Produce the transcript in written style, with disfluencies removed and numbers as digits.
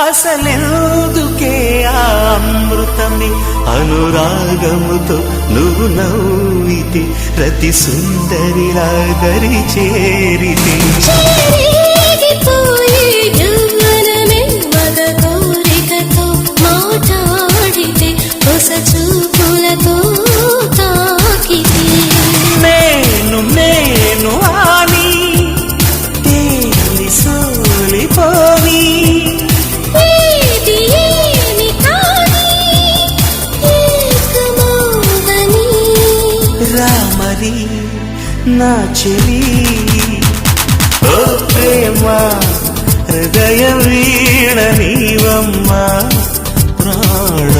అసలెందుకే ఆ అమృతమే అనురాగముతో నువ్వు నవ్వితే రతి సుందరిలా దరి చేరితే కోరికతో మాట్లాడితే ಹೊಸ చూపులతో తాకితే నేను నేను ఆని తేలి సోలిపోని ఏది ఏమి కాని ఏకమౌదని రామరి నా చెలి ఓ ప్రేమ హృదయ వీణ నీవమ్మ ప్రాణ